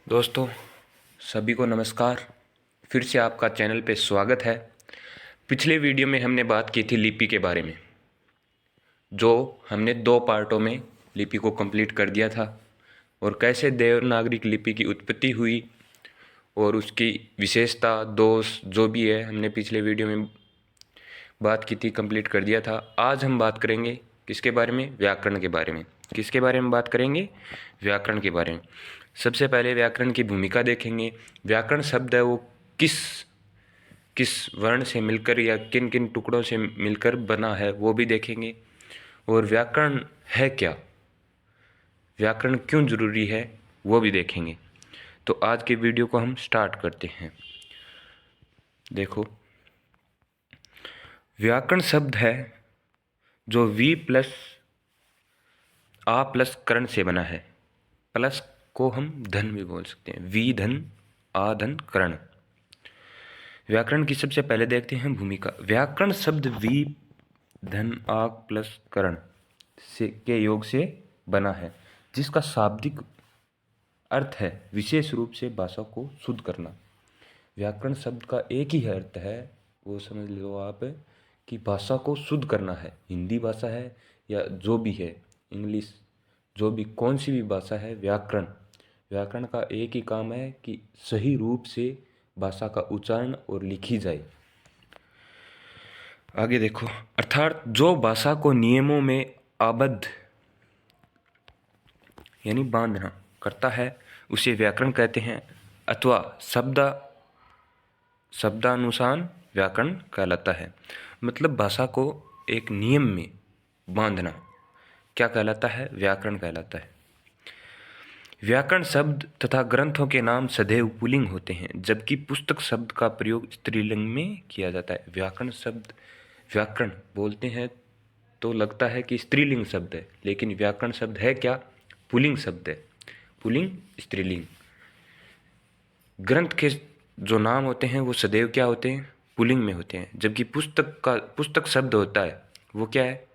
दोस्तों, सभी को नमस्कार। फिर से आपका चैनल पे स्वागत है। पिछले वीडियो में हमने बात की थी लिपि के बारे में, जो हमने 2 पार्टों में लिपि को कंप्लीट कर दिया था, और कैसे देवनागरी लिपि की उत्पत्ति हुई और उसकी विशेषता, दोष जो भी है हमने पिछले वीडियो में बात की थी, कंप्लीट कर दिया था। आज हम बात करेंगे किसके बारे में? व्याकरण के बारे में। किसके बारे में बात करेंगे? व्याकरण के बारे में। सबसे पहले व्याकरण की भूमिका देखेंगे। व्याकरण शब्द है वो किस किस वर्ण से मिलकर या किन किन टुकड़ों से मिलकर बना है वो भी देखेंगे। और व्याकरण है क्या, व्याकरण क्यों जरूरी है वो भी देखेंगे। तो आज के वीडियो को हम स्टार्ट करते हैं। देखो, व्याकरण शब्द है जो वी प्लस आ प्लस करण से बना है। प्लस को हम धन भी बोल सकते हैं, वी धन आ धन करण। व्याकरण की सबसे पहले देखते हैं भूमिका। व्याकरण शब्द वी धन आ प्लस करण से के योग से बना है, जिसका शाब्दिक अर्थ है विशेष रूप से भाषा को शुद्ध करना। व्याकरण शब्द का एक ही अर्थ है, वो समझ लो आप, कि भाषा को शुद्ध करना है। हिंदी भाषा है या जो भी है, इंग्लिश, जो भी कौन सी भी भाषा है, व्याकरण व्याकरण का एक ही काम है कि सही रूप से भाषा का उच्चारण और लिखी जाए। आगे देखो, अर्थात जो भाषा को नियमों में आबद्ध यानी बांधना करता है उसे व्याकरण कहते हैं, अथवा शब्दानुसार व्याकरण कहलाता है। मतलब भाषा को एक नियम में बांधना क्या कहलाता है? व्याकरण कहलाता है। व्याकरण शब्द तथा ग्रंथों के नाम सदैव पुल्लिंग होते हैं, जबकि पुस्तक शब्द का प्रयोग स्त्रीलिंग में किया जाता है। व्याकरण शब्द व्याकरण बोलते हैं तो लगता है कि स्त्रीलिंग शब्द है, लेकिन व्याकरण शब्द है क्या? पुल्लिंग शब्द है। पुल्लिंग, स्त्रीलिंग। ग्रंथ के जो नाम होते हैं वो सदैव क्या होते हैं? पुल्लिंग में होते हैं, जबकि पुस्तक शब्द होता है वो क्या है?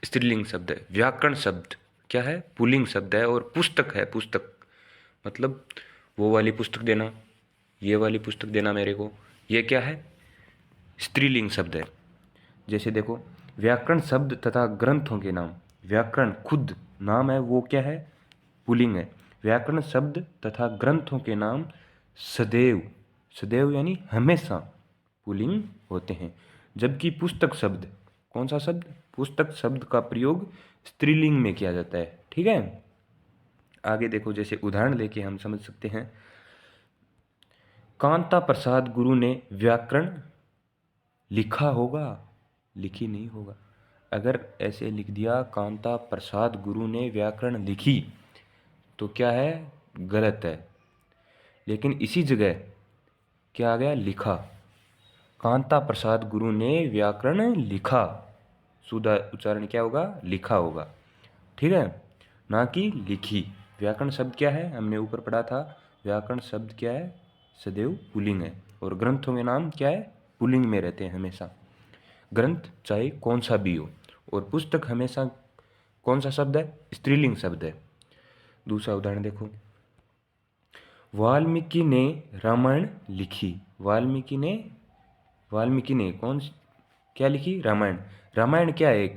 स्त्रीलिंग शब्द है। व्याकरण शब्द क्या है? पुल्लिंग शब्द है। और पुस्तक है, पुस्तक मतलब वो वाली पुस्तक देना, ये वाली पुस्तक देना मेरे को, ये क्या है? स्त्रीलिंग शब्द है। जैसे देखो, व्याकरण शब्द तथा ग्रंथों के नाम, व्याकरण खुद नाम है वो क्या है? पुल्लिंग है। व्याकरण शब्द तथा ग्रंथों के नाम सदैव, सदैव यानी हमेशा, पुल्लिंग होते हैं, जबकि पुस्तक शब्द, कौन सा शब्द? पुस्तक शब्द का प्रयोग स्त्रीलिंग में किया जाता है। ठीक है। आगे देखो, जैसे उदाहरण लेके हम समझ सकते हैं। कांता प्रसाद गुरु ने व्याकरण लिखा होगा, लिखी नहीं होगा। अगर ऐसे लिख दिया कांता प्रसाद गुरु ने व्याकरण लिखी, तो क्या है? गलत है। लेकिन इसी जगह क्या आ गया? लिखा। कांता प्रसाद गुरु ने व्याकरण लिखा, शुद्ध उच्चारण क्या होगा? लिखा होगा। ठीक है, ना कि लिखी। व्याकरण शब्द क्या है? हमने ऊपर पढ़ा था, व्याकरण शब्द क्या है? सदैव पुल्लिंग है। और ग्रंथों के नाम क्या है? पुल्लिंग में रहते हैं हमेशा। ग्रंथ चाहे कौन सा भी हो। और पुस्तक हमेशा कौन सा शब्द है? स्त्रीलिंग शब्द है। दूसरा उदाहरण देखो, वाल्मीकि ने रामायण लिखी। वाल्मीकि ने क्या लिखी? रामायण। रामायण क्या है?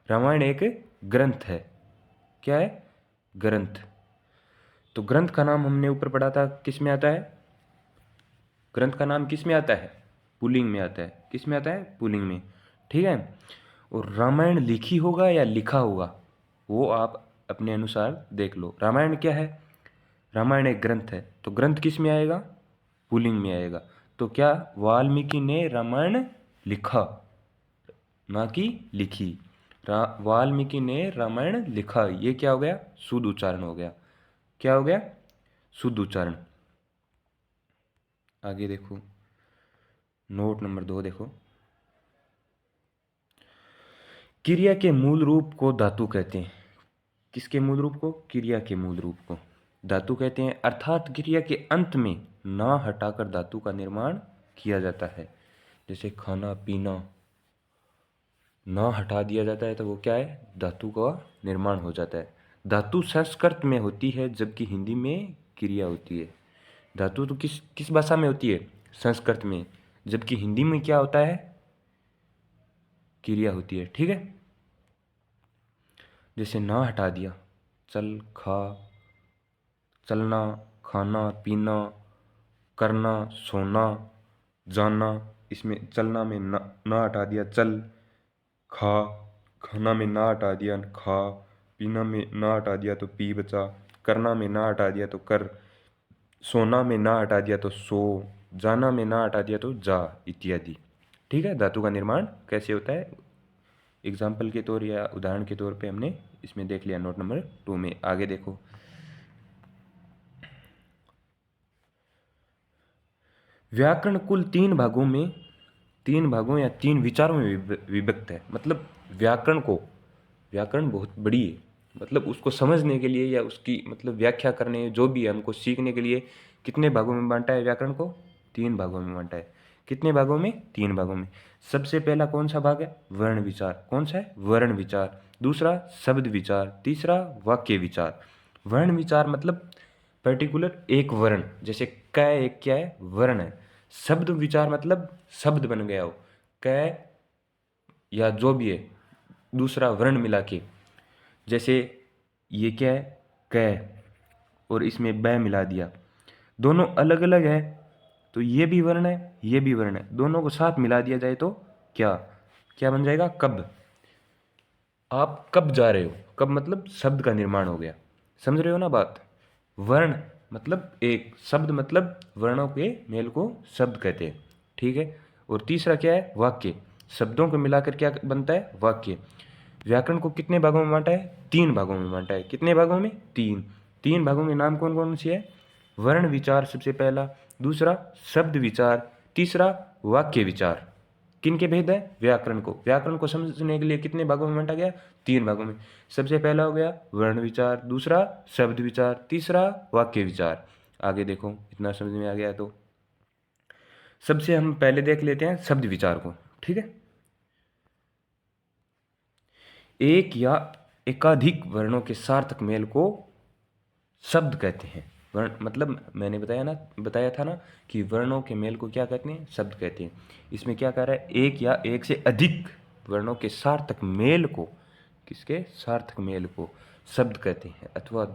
रामायण एक ग्रंथ है। क्या है? ग्रंथ। तो ग्रंथ का नाम हमने ऊपर पढ़ा था, किस में आता है? ग्रंथ का नाम किस में आता है? पुल्लिंग में आता है। किस में आता है? पुल्लिंग में। ठीक है। और रामायण लिखी होगा या लिखा होगा, वो आप अपने अनुसार देख लो। रामायण क्या है? रामायण एक ग्रंथ है, तो ग्रंथ किस में आएगा? पुल्लिंग में आएगा। तो क्या वाल्मीकि ने रामायण लिखा, ना कि लिखी। वाल्मीकि ने रामायण लिखा, ये क्या हो गया? शुद्ध उच्चारण हो गया। क्या हो गया? शुद्ध उच्चारण। आगे देखो, नोट नंबर 2 देखो, क्रिया के मूल रूप को धातु कहते हैं। किसके मूल रूप को? क्रिया के मूल रूप को धातु कहते हैं। अर्थात क्रिया के अंत में ना हटाकर धातु का निर्माण किया जाता है। जैसे खाना पीना, ना हटा दिया जाता है तो वो क्या है? धातु का निर्माण हो जाता है। धातु संस्कृत में होती है, जबकि हिंदी में क्रिया होती है। धातु तो किस किस भाषा में होती है? संस्कृत में। जबकि हिंदी में क्या होता है? क्रिया होती है। ठीक है, जैसे ना हटा दिया, चल, खा, चलना, खाना, पीना, करना, सोना, जाना। इसमें चलना में ना हटा दिया, चल, खा, खाना में ना हटा दिया, खा, पीना में ना हटा दिया तो पी बचा, करना में ना हटा दिया तो कर, सोना में ना हटा दिया तो सो, जाना में ना हटा दिया तो जा, इत्यादि। ठीक है, धातु का निर्माण कैसे होता है एग्जाम्पल के तौर या उदाहरण के तौर पे हमने इसमें देख लिया नोट नंबर 2 में। आगे देखो, व्याकरण कुल 3 भागों या 3 विचारों में विभक्त है। मतलब व्याकरण बहुत बड़ी है, मतलब उसको समझने के लिए या उसकी मतलब व्याख्या करने, जो भी हमको सीखने के लिए कितने भागों में बांटा है व्याकरण को? 3 भागों में बांटा है। कितने भागों में? 3 भागों में। सबसे पहला कौन सा भाग है? वर्ण विचार। कौन सा है? वर्ण विचार। दूसरा शब्द विचार। तीसरा वाक्य विचार। वर्ण विचार मतलब पर्टिकुलर एक वर्ण, जैसे क एक क्या है? वर्ण है। शब्द विचार मतलब शब्द बन गया हो, क या जो भी है दूसरा वर्ण मिला के, जैसे ये क्या है? क, और इसमें ब मिला दिया, दोनों अलग अलग है तो ये भी वर्ण है, ये भी वर्ण है, दोनों को साथ मिला दिया जाए तो क्या क्या बन जाएगा? कब। आप कब जा रहे हो? कब मतलब शब्द का निर्माण हो गया। समझ रहे हो ना बात? वर्ण मतलब एक, शब्द मतलब वर्णों के मेल को शब्द कहते हैं। ठीक है, और तीसरा क्या है? वाक्य। शब्दों को मिलाकर क्या बनता है? वाक्य। व्याकरण को कितने भागों में बांटा है? 3 भागों में बांटा है। कितने भागों में? 3 भागों के नाम कौन कौन से है? वर्ण विचार सबसे पहला, दूसरा शब्द विचार, तीसरा वाक्य विचार। किन के भेद है? व्याकरण को समझने के लिए कितने भागों में बांटा गया? 3 भागों में। सबसे पहला हो गया वर्ण विचार, दूसरा शब्द विचार, तीसरा वाक्य विचार। आगे देखो, इतना समझ में आ गया तो सबसे हम पहले देख लेते हैं शब्द विचार को। ठीक है, एक या एकाधिक वर्णों के सार्थक मेल को शब्द कहते हैं। वर्ण मतलब मैंने बताया था ना कि वर्णों के मेल को क्या कहते हैं? शब्द कहते हैं। इसमें क्या कह रहा है? एक या एक से अधिक वर्णों के सार्थक मेल को, किसके? सार्थक मेल को शब्द कहते हैं। अथवा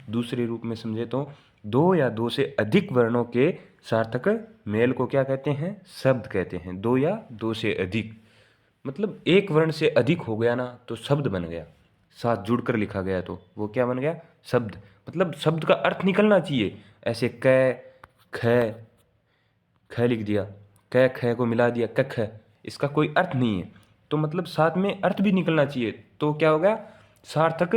दूसरे रूप में समझे तो 2 या 2 से अधिक वर्णों के सार्थक मेल को क्या कहते हैं? शब्द कहते हैं। 2 या 2 से अधिक मतलब एक वर्ण से अधिक हो गया ना तो शब्द बन गया, साथ जुड़कर लिखा गया तो वो क्या बन गया? शब्द। मतलब शब्द का अर्थ निकलना चाहिए। ऐसे क ख ख लिख दिया, क ख को मिला दिया क ख, इसका कोई अर्थ नहीं है। तो मतलब साथ में अर्थ भी निकलना चाहिए, तो क्या हो गया? सार्थक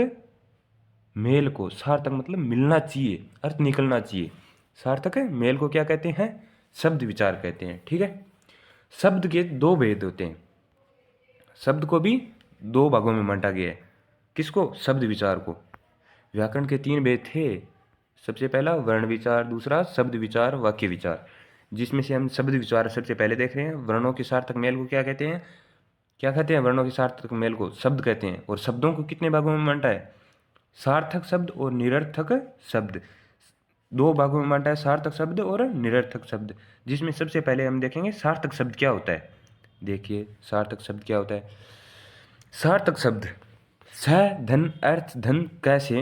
मेल को, सार्थक मतलब मिलना चाहिए, अर्थ निकलना चाहिए। सार्थक मेल को क्या कहते हैं? शब्द विचार कहते हैं। ठीक है, शब्द के 2 भेद होते हैं। शब्द को भी 2 भागों में बांटा गया है। किसको? शब्द विचार को। व्याकरण के 3 भेद थे। सबसे पहला वर्ण विचार, दूसरा शब्द विचार, वाक्य विचार। जिसमें से हम शब्द विचार सबसे पहले देख रहे हैं। वर्णों के सार्थक मेल को क्या कहते हैं? क्या कहते हैं? वर्णों के सार्थक मेल को शब्द कहते हैं। और शब्दों को कितने भागों में बांटा है? सार्थक शब्द और निरर्थक शब्द। 2 भागों में बांटा है, सार्थक शब्द और निरर्थक शब्द। जिसमें सबसे पहले हम देखेंगे सार्थक शब्द क्या होता है। देखिए सार्थक शब्द क्या होता है। सार्थक शब्द स धन अर्थ धन कैसे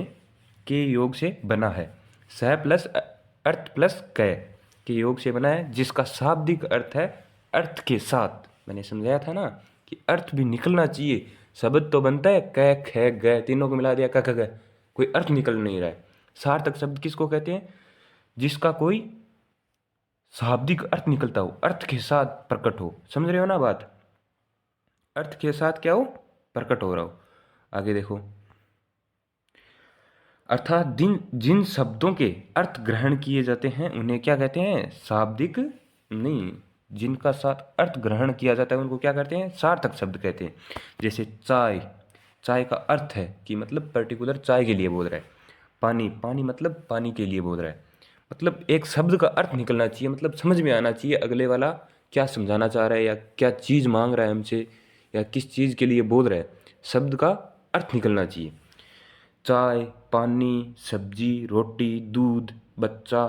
के योग से बना है। स प्लस अर्थ प्लस कै के योग से बना है, जिसका शाब्दिक अर्थ है अर्थ के साथ। मैंने समझाया था ना कि अर्थ भी निकलना चाहिए। शब्द तो बनता है कै ख ग, तीनों को मिला दिया क ख ग, कोई अर्थ निकल नहीं रहा है। सार्थक शब्द किसको कहते हैं? जिसका कोई शाब्दिक अर्थ निकलता हो, अर्थ के साथ प्रकट हो। समझ रहे हो ना बात? अर्थ के साथ क्या हो? प्रकट हो रहा हो। आगे देखो, अर्थात जिन शब्दों के अर्थ ग्रहण किए जाते हैं उन्हें क्या कहते हैं? शाब्दिक नहीं, जिनका साथ अर्थ ग्रहण किया जाता है उनको क्या कहते हैं? सार्थक शब्द कहते हैं। जैसे चाय, चाय का अर्थ है कि मतलब पर्टिकुलर चाय के लिए बोल रहा है। पानी, पानी मतलब पानी के लिए बोल रहा है। मतलब एक शब्द का अर्थ निकलना चाहिए, मतलब समझ में आना चाहिए अगले वाला क्या समझाना चाह रहा है या क्या चीज़ मांग रहा है हमसे या किस चीज़ के लिए बोल रहा है। शब्द का अर्थ निकलना चाहिए। चाय, पानी, सब्जी, रोटी, दूध, बच्चा,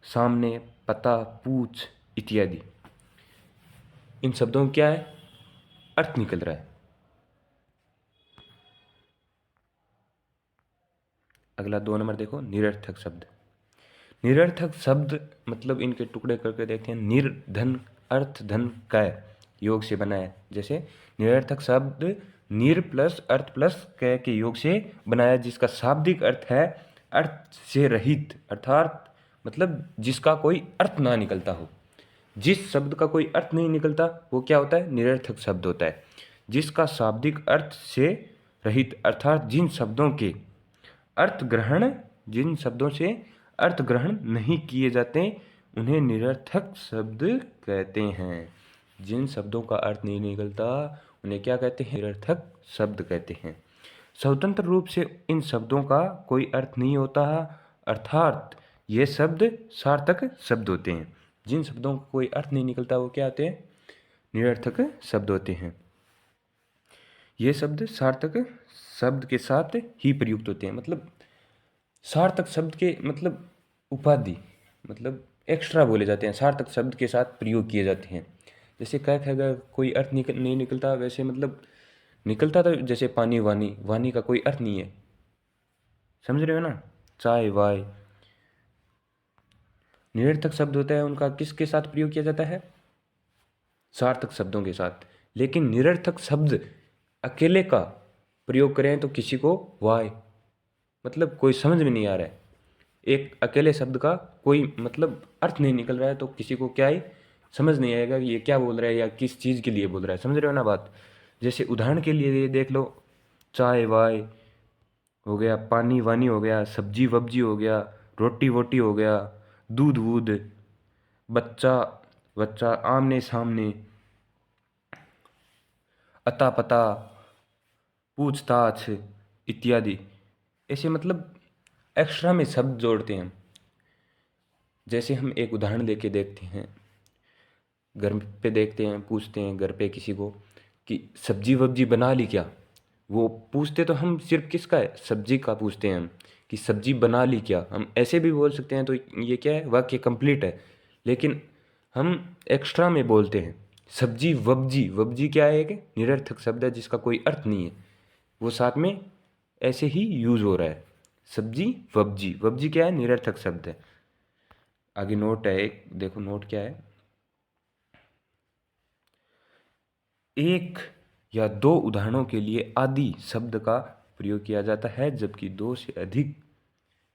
सामने, पता, पूछ इत्यादि। इन शब्दों में क्या है, अर्थ निकल रहा है। अगला 2 नंबर देखो, निरर्थक शब्द। निरर्थक शब्द मतलब इनके टुकड़े करके देखते हैं। निर धन अर्थ धन कै योग से बना है। जैसे निरर्थक शब्द निर प्लस अर्थ प्लस कै के योग से बनाया, जिसका शाब्दिक अर्थ है अर्थ से रहित, अर्थात मतलब जिसका कोई अर्थ ना निकलता हो। जिस शब्द का कोई अर्थ नहीं निकलता वो क्या होता है, निरर्थक शब्द होता है। जिसका शाब्दिक अर्थ से रहित, अर्थात जिन शब्दों से अर्थ ग्रहण नहीं किए जाते उन्हें निरर्थक शब्द कहते हैं। जिन शब्दों का अर्थ नहीं निकलता उन्हें क्या कहते हैं, निरर्थक शब्द कहते हैं। स्वतंत्र रूप से इन शब्दों का कोई अर्थ नहीं होता, अर्थात ये शब्द सार्थक शब्द होते हैं। जिन शब्दों का कोई अर्थ नहीं निकलता वो क्या होते हैं, निरर्थक शब्द होते हैं। ये शब्द सार्थक शब्द के साथ ही प्रयुक्त होते हैं। मतलब सार्थक शब्द के मतलब उपाधि, मतलब एक्स्ट्रा बोले जाते हैं, सार्थक शब्द के साथ प्रयोग किए जाते हैं। जैसे कह अगर कोई अर्थ नहीं निकलता, वैसे मतलब निकलता तो जैसे पानी, वानी, वानी का कोई अर्थ नहीं है, समझ रहे हो ना। चाय, वाय निरर्थक शब्द होता है, उनका किसके साथ प्रयोग किया जाता है, सार्थक शब्दों के साथ। लेकिन निरर्थक शब्द अकेले का प्रयोग करें तो किसी को वाय मतलब कोई समझ में नहीं आ रहा है, एक अकेले शब्द का कोई मतलब अर्थ नहीं निकल रहा है तो किसी को क्या ही समझ नहीं आएगा कि ये क्या बोल रहा है या किस चीज़ के लिए बोल रहा है, समझ रहे हो ना बात। जैसे उदाहरण के लिए देख लो, चाय वाय हो गया, पानी वानी हो गया, सब्जी वब्जी हो गया, रोटी वोटी हो गया, दूध वूध, बच्चा बच्चा, आमने सामने, अता पता, पूछताछ इत्यादि। ऐसे मतलब एक्स्ट्रा में शब्द जोड़ते हैं। जैसे हम एक उदाहरण लेके देखते हैं, घर पे देखते हैं, पूछते हैं घर पे किसी को कि सब्जी वब्जी बना ली क्या, वो पूछते तो हम सिर्फ किसका है, सब्जी का पूछते हैं हम कि सब्जी बना ली क्या। हम ऐसे भी बोल सकते हैं तो ये क्या है, वाक्य कंप्लीट है। लेकिन हम एक्स्ट्रा में बोलते हैं सब्जी वब्जी। वब्जी क्या है, एक निरर्थक शब्द है जिसका कोई अर्थ नहीं है, वो साथ में ऐसे ही यूज हो रहा है। सब्जी वब्जी, वब्जी क्या है, निरर्थक शब्द है। आगे नोट है एक, देखो नोट क्या है, एक या दो उदाहरणों के लिए आदि शब्द का प्रयोग किया जाता है, जबकि दो से अधिक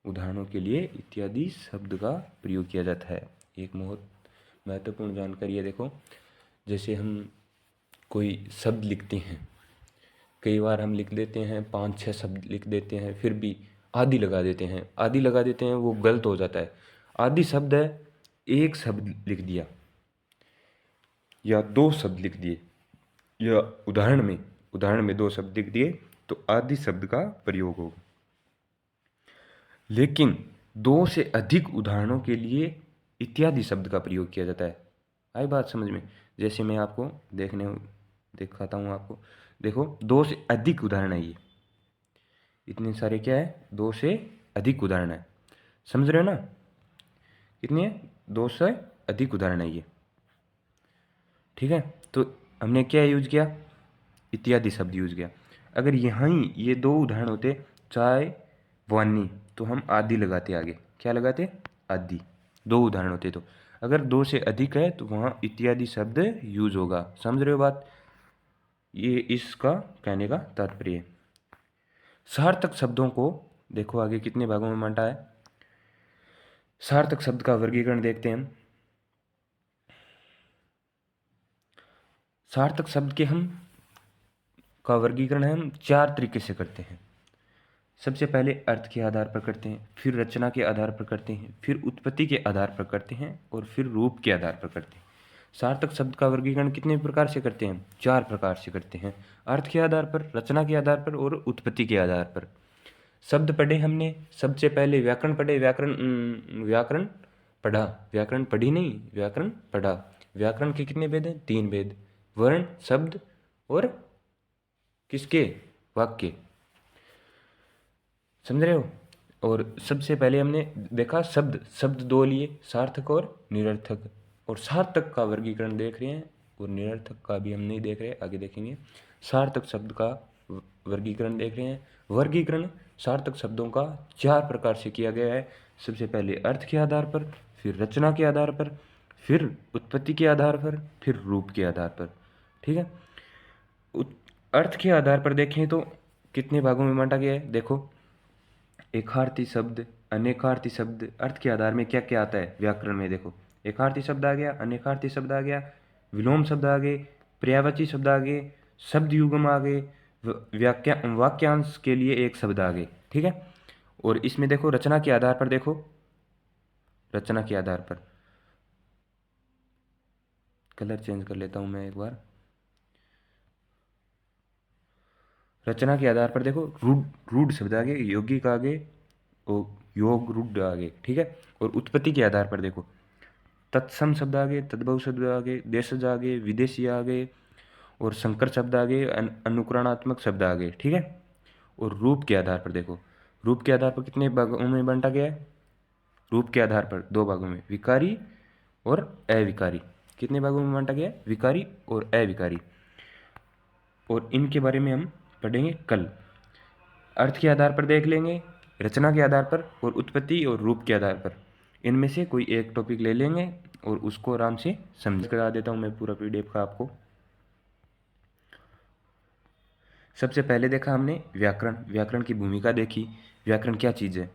उदाहरणों के लिए इत्यादि शब्द का प्रयोग किया जाता है। एक बहुत महत्वपूर्ण जानकारी है, देखो जैसे हम कोई शब्द लिखते हैं, कई बार हम लिख देते हैं 5-6 शब्द लिख देते हैं, फिर भी आदि लगा देते हैं, आदि लगा देते हैं, वो गलत हो जाता है। आदि शब्द है, एक शब्द लिख दिया या दो शब्द लिख दिए, या उदाहरण में दो शब्द लिख दिए तो आदि शब्द का प्रयोग होगा। लेकिन दो से अधिक उदाहरणों के लिए इत्यादि शब्द का प्रयोग किया जाता है। आई बात समझ में। जैसे मैं आपको दिखाता हूँ आपको, देखो दो से अधिक उदाहरण है, ये इतने सारे क्या है, दो से अधिक उदाहरण है, समझ रहे हो ना। कितने है, दो से अधिक उदाहरण है ये, ठीक है। तो हमने क्या यूज किया, इत्यादि शब्द यूज किया। अगर यहाँ ही ये दो उदाहरण होते चाय वानी तो हम आदि लगाते, आगे क्या लगाते, आदि। दो उदाहरण होते तो, अगर दो से अधिक है तो वहाँ इत्यादि शब्द यूज होगा, समझ रहे हो बात। ये इसका कहने का तात्पर्य है। सार्थक शब्दों को देखो आगे कितने भागों में बांटा है। सार्थक शब्द का वर्गीकरण देखते हैं हम। सार्थक शब्द के हम का वर्गीकरण है हम 4 तरीके से करते हैं। सबसे पहले अर्थ के आधार पर करते हैं, फिर रचना के आधार पर करते हैं, फिर उत्पत्ति के आधार पर करते हैं और फिर रूप के आधार पर करते हैं। सार्थक शब्द का वर्गीकरण कितने प्रकार से करते हैं, 4 प्रकार से करते हैं। अर्थ के आधार पर, रचना के आधार पर और उत्पत्ति के आधार पर। शब्द पढ़े हमने, सबसे पहले व्याकरण पढ़े, व्याकरण पढ़ा, व्याकरण पढ़ी नहीं, व्याकरण पढ़ा। व्याकरण के कितने भेद हैं, 3 भेद, वर्ण, शब्द और किसके, वाक्य। समझ रहे हो। और सबसे पहले हमने देखा शब्द, शब्द दो लिए, सार्थक और निरर्थक, और सार्थक का वर्गीकरण देख रहे हैं और निरर्थक का भी हम नहीं देख रहे, आगे देखेंगे। सार्थक शब्द का वर्गीकरण देख रहे हैं। वर्गीकरण सार्थक शब्दों का 4 प्रकार से किया गया है। सबसे पहले अर्थ के आधार पर, फिर रचना के आधार पर, फिर उत्पत्ति के आधार पर, फिर रूप के आधार पर। ठीक है। अर्थ के आधार पर देखें तो कितने भागों में बांटा गया है, देखो। एकार्थी शब्द, अनेकार्थी शब्द, अर्थ के आधार में क्या क्या आता है व्याकरण में, देखो। एकार्थी शब्द आ गया, अनेकार्थी शब्द आ गया, विलोम शब्द आ गए, पर्यायवाची शब्द आ गए, शब्द युग्म आ गए, वाक्यांश के लिए एक शब्द आ गए। ठीक है। और इसमें देखो रचना के आधार पर, देखो रचना के आधार पर, कलर चेंज कर लेता हूं मैं एक बार। रचना के आधार पर देखो रूढ़, रूढ़ शब्द आ गए, यौगिक आ गए और योग रूढ़ आ गए। ठीक है। और उत्पत्ति के आधार पर देखो तत्सम शब्द आ गए, तद्भव शब्द आ गए, देशज आ गए, विदेशी आ गए, और संकर शब्द आ गए, अनुकरणात्मक शब्द आ गए। ठीक है। और रूप के आधार पर देखो, रूप के आधार पर कितने भागों में बांटा गया है, रूप के आधार पर 2 भागों में, विकारी और अविकारी। कितने भागों में बांटा गया है, विकारी और अविकारी। और इनके बारे में हम पढ़ेंगे कल। अर्थ के आधार पर देख लेंगे, रचना के आधार पर, और उत्पत्ति और रूप के आधार पर। इनमें से कोई एक टॉपिक ले लेंगे और उसको आराम से समझ करा देता हूँ मैं पूरा PDF का आपको। सबसे पहले देखा हमने व्याकरण, व्याकरण की भूमिका देखी। व्याकरण क्या चीज़ है,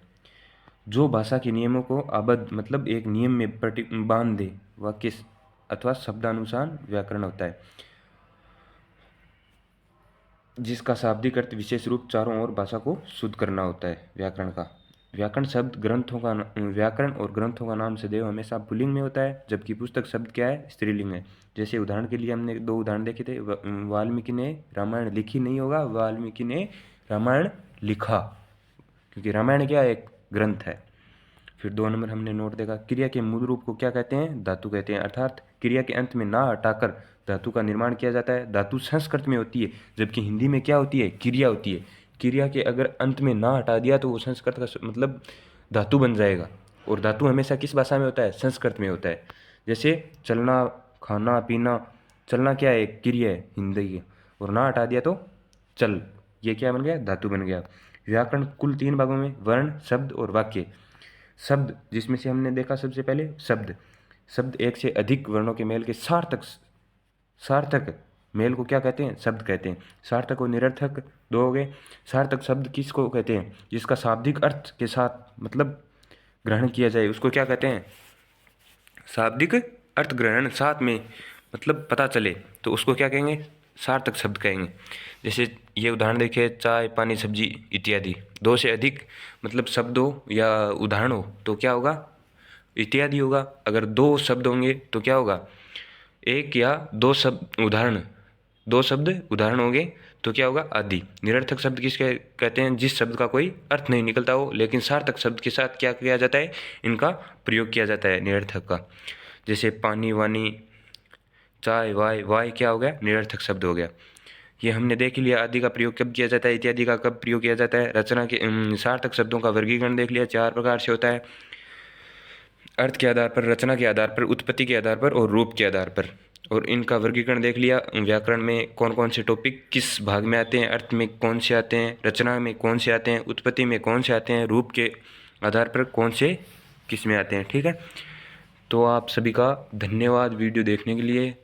जो भाषा के नियमों को आबद्ध, मतलब एक नियम में बांध दे, वाक्य अथवा शब्दानुसार व्याकरण होता है, जिसका शाब्दिक अर्थ विशेष रूप चारों ओर भाषा को शुद्ध करना होता है व्याकरण का। व्याकरण शब्द ग्रंथों का व्याकरण और ग्रंथों का नाम सदैव हमेशा पुल्लिंग में होता है, जबकि पुस्तक शब्द क्या है, स्त्रीलिंग है। जैसे उदाहरण के लिए हमने 2 उदाहरण देखे थे, वाल्मीकि ने रामायण लिखी नहीं होगा, वाल्मीकि ने रामायण लिखा, क्योंकि रामायण क्या है, एक ग्रंथ है। फिर 2 नंबर हमने नोट देखा, क्रिया के मूल रूप को क्या कहते हैं, धातु कहते हैं, अर्थात क्रिया के अंत में ना हटाकर धातु का निर्माण किया जाता है। धातु संस्कृत में होती है, जबकि हिंदी में क्या होती है, क्रिया होती है। क्रिया के अगर अंत में ना हटा दिया तो वो संस्कृत का मतलब धातु बन जाएगा, और धातु हमेशा किस भाषा में होता है, संस्कृत में होता है। जैसे चलना, खाना, पीना, चलना क्या है, क्रिया है हिंदी की, और ना हटा दिया तो चल, ये क्या बन गया, धातु बन गया। व्याकरण कुल 3 भागों में, वर्ण, शब्द और वाक्य। शब्द, जिसमें से हमने देखा सबसे पहले शब्द, शब्द एक से अधिक वर्णों के मेल के सार्थक, सार्थक मेल को क्या कहते हैं, शब्द कहते हैं। सार्थक और निरर्थक 2 हो गए। सार्थक शब्द किसको कहते हैं, जिसका शाब्दिक अर्थ के साथ मतलब ग्रहण किया जाए, उसको क्या कहते हैं, शाब्दिक अर्थ ग्रहण साथ में मतलब पता चले तो उसको क्या कहेंगे, सार्थक शब्द कहेंगे। जैसे ये उदाहरण देखिए, चाय, पानी, सब्जी इत्यादि। 2 से अधिक मतलब शब्द हो या उदाहरण हो तो क्या होगा, इत्यादि होगा। अगर 2 शब्द होंगे तो क्या होगा, 1 या 2 शब्द उदाहरण, 2 शब्द उदाहरण होंगे तो क्या होगा, आदि। निरर्थक शब्द किसके कहते हैं, जिस शब्द का कोई अर्थ नहीं निकलता हो, लेकिन सार्थक शब्द के साथ क्या किया जाता है, इनका प्रयोग किया जाता है निरर्थक का। जैसे पानी, वानी, चाय, वाय, वाय क्या हो गया, निरर्थक शब्द हो गया। ये हमने देख लिया, आदि का प्रयोग कब किया जाता है, इत्यादि का कब प्रयोग किया जाता है। रचना के सार्थक शब्दों का वर्गीकरण देख लिया, 4 प्रकार से होता है, अर्थ के आधार पर, रचना के आधार पर, उत्पत्ति के आधार पर और रूप के आधार पर। और इनका वर्गीकरण देख लिया, व्याकरण में कौन कौन से टॉपिक किस भाग में आते हैं, अर्थ में कौन से आते हैं, रचना में कौन से आते हैं, उत्पत्ति में कौन से आते हैं, रूप के आधार पर कौन से किस में आते हैं। ठीक है। तो आप सभी का धन्यवाद वीडियो देखने के लिए।